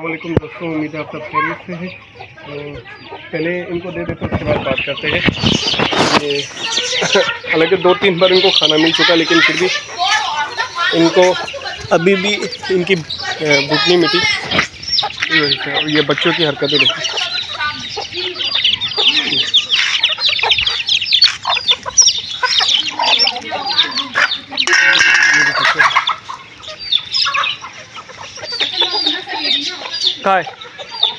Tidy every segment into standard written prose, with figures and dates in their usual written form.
वालेकुम दोस्तों, उम्मीद है आप सब खैरियत से हैं। तो पहले इनको दे देते हैं, उसके बाद बात करते हैं। ये हालांकि 2-3 बार इनको खाना मिल चुका, लेकिन फिर भी इनको अभी भी इनकी भूख नहीं मिटी। ये बच्चों की हरकतें देखो। कहाँ है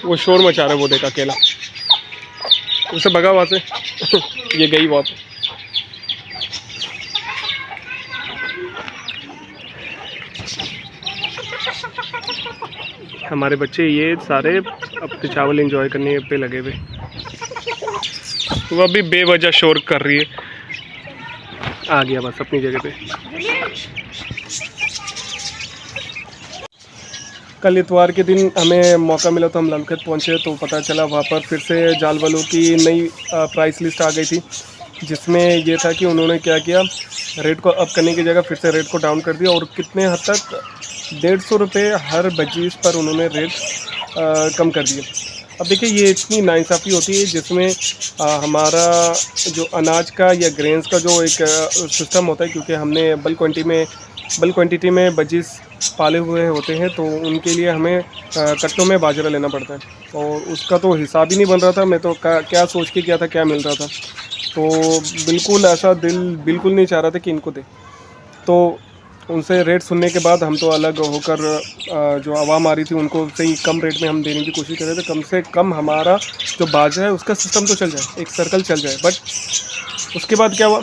वो? शोर मचा रहा है वो, देखा अकेला, उसे भगा वहाँ से। ये गई वहाँ पे। हमारे बच्चे ये सारे अपने चावल एंजॉय करने पे लगे हुए। वो अभी बेवजह शोर कर रही है। आ गया बस अपनी जगह पे। कल इतवार के दिन हमें मौका मिला तो हम लमखेत पहुँचे, तो पता चला वहाँ पर फिर से जाल वालों की नई प्राइस लिस्ट आ गई थी, जिसमें ये था कि उन्होंने क्या किया, रेट को अप करने की जगह फिर से रेट को डाउन कर दिया। और कितने हद तक 150 रुपये हर बजीज पर उन्होंने रेट कम कर दिए। अब देखिए, ये इतनी नाइंसाफ़ी होती है, जिसमें हमारा जो अनाज का या ग्रेन्स का जो एक सिस्टम होता है, क्योंकि हमने बल्क क्वांटिटी में बजीज पाले हुए होते हैं, तो उनके लिए हमें कट्टों में बाजरा लेना पड़ता है। और उसका तो हिसाब ही नहीं बन रहा था। मैं तो क्या सोच के किया था, क्या मिल रहा था। तो बिल्कुल ऐसा दिल बिल्कुल नहीं चाह रहा था कि इनको दे। तो उनसे रेट सुनने के बाद हम तो अलग होकर जो आवाम आ रही थी उनको सही कम रेट में हम देने की कोशिश कर रहे थे। कम से कम हमारा जो बाजरा है उसका सिस्टम तो चल जाए, एक सर्कल चल जाए। बट उसके बाद क्या हुआ,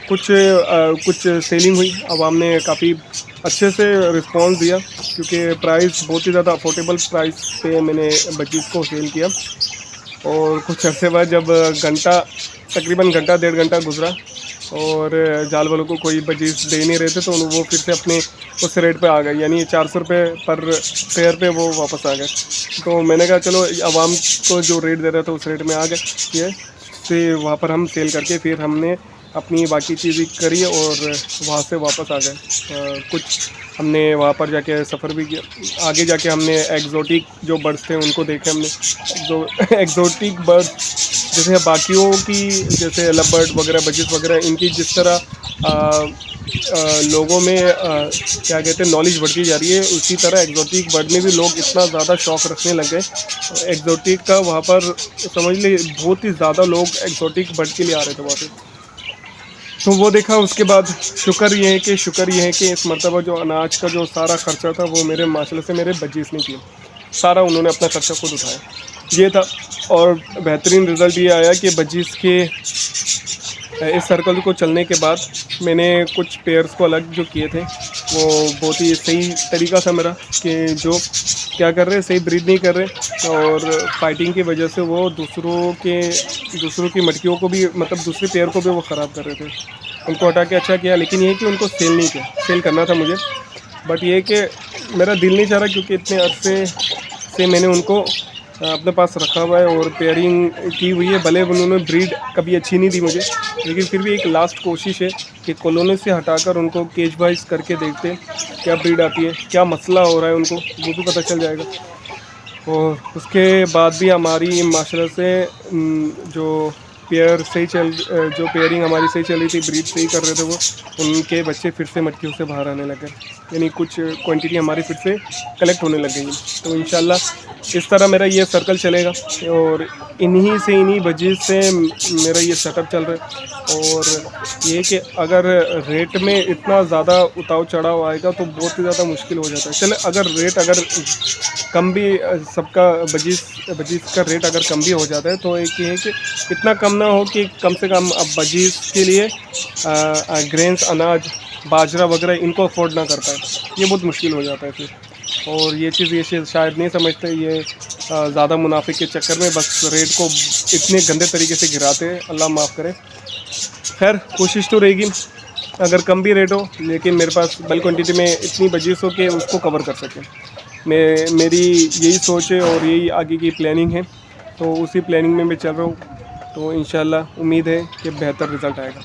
कुछ सेलिंग हुई, आवाम ने काफ़ी अच्छे से रिस्पॉन्स दिया, क्योंकि प्राइस बहुत ही ज़्यादा अफोर्डेबल प्राइस पे मैंने बजीज़ को सेल किया। और कुछ अर्से बाद जब तकरीबन घंटा 1.5 घंटा गुजरा और जाल वालों को कोई बजीज़ दे नहीं रहे थे, तो वो फिर से अपने उस रेट पे आ गए, यानी 400 रुपये पर पेयर पे वो वापस आ गए। तो मैंने कहा चलो, आवाम को जो रेट दे रहा था उस रेट में आ गए ये से वहाँ पर हम सेल करके फिर हमने अपनी बाकी चीज़ें करी और वहाँ से वापस आ गए। कुछ हमने वहाँ पर जाके सफ़र भी किया। आगे जाके हमने एग्जोटिक जो बर्ड्स थे उनको देखे हमने। जो एग्जोटिक बर्ड्स जैसे बाकियों की, जैसे लबर्ड वगैरह, बजिस वगैरह, इनकी जिस तरह लोगों में क्या कहते हैं नॉलेज बढ़ती जा रही है, उसी तरह एग्जोटिक बर्ड में भी लोग इतना ज़्यादा शौक़ रखने लग गए। एग्जोटिक का वहाँ पर समझ ली बहुत ही ज़्यादा लोग एग्जोटिक बर्ड के लिए आ रहे थे वहाँ पे। तो वो देखा। उसके बाद शुक्र ये है कि इस मरतबा जो अनाज का जो सारा ख़र्चा था वो मेरे माशाल्लाह से मेरे बजीज़ ने किया। सारा उन्होंने अपना ख़र्चा खुद उठाया, ये था। और बेहतरीन रिज़ल्ट ये आया कि बजीज़ के इस सर्कल को चलने के बाद मैंने कुछ पेयर्स को अलग जो किए थे, वो बहुत ही सही तरीका था मेरा, कि जो क्या कर रहे, सही ब्रीड नहीं कर रहे और फाइटिंग की वजह से वो दूसरों की मटकियों को भी, मतलब दूसरे पेयर को भी वो ख़राब कर रहे थे। उनको हटा के अच्छा किया, लेकिन ये कि उनको सेल नहीं किया। सेल करना था मुझे, बट ये कि मेरा दिल नहीं चाह रहा, क्योंकि इतने अरसे से मैंने उनको अपने पास रखा हुआ है और पेयरिंग की हुई है। भले उन्होंने ब्रीड कभी अच्छी नहीं दी मुझे, लेकिन फिर भी एक लास्ट कोशिश है कि कॉलोनी से हटाकर उनको केज वाइज करके देखते क्या ब्रीड आती है, क्या मसला हो रहा है उनको, वो भी पता चल जाएगा। और उसके बाद भी हमारी माशाल्लाह से जो पेयरिंग हमारी सही चल रही थी, ब्रीड सही कर रहे थे वो, उनके बच्चे फिर से मटकियों से बाहर आने लगे, यानी कुछ क्वांटिटी हमारी फिर से कलेक्ट होने लग गई। तो इंशाल्लाह इस तरह मेरा ये सर्कल चलेगा और इन्हीं वजह से मेरा ये सेटअप चल रहा है। और ये कि अगर रेट में इतना ज़्यादा उतार चढ़ाव आएगा तो बहुत ही ज़्यादा मुश्किल हो जाता है। चले, अगर कम भी सबका बजीज़ का रेट अगर कम भी हो जाता है, तो एक ये है कि इतना कम ना हो कि कम से कम अब बजीज़ के लिए ग्रेन्स, अनाज, बाजरा वगैरह इनको अफोर्ड ना कर पाए, ये बहुत मुश्किल हो जाता है फिर। और ये चीज़ शायद नहीं समझते, ये ज़्यादा मुनाफे के चक्कर में बस रेट को इतने गंदे तरीके से गिराते हैं, अल्लाह माफ़ करे। खैर, कोशिश तो रहेगी अगर कम भी रेट हो, लेकिन मेरे पास बल्क क्वांटिटी में इतनी बजीज़ हो कि उसको कवर कर सकें। मेरी यही सोच है और यही आगे की प्लानिंग है, तो उसी प्लानिंग में मैं चल रहा हूँ। तो इंशाल्लाह उम्मीद है कि बेहतर रिज़ल्ट आएगा।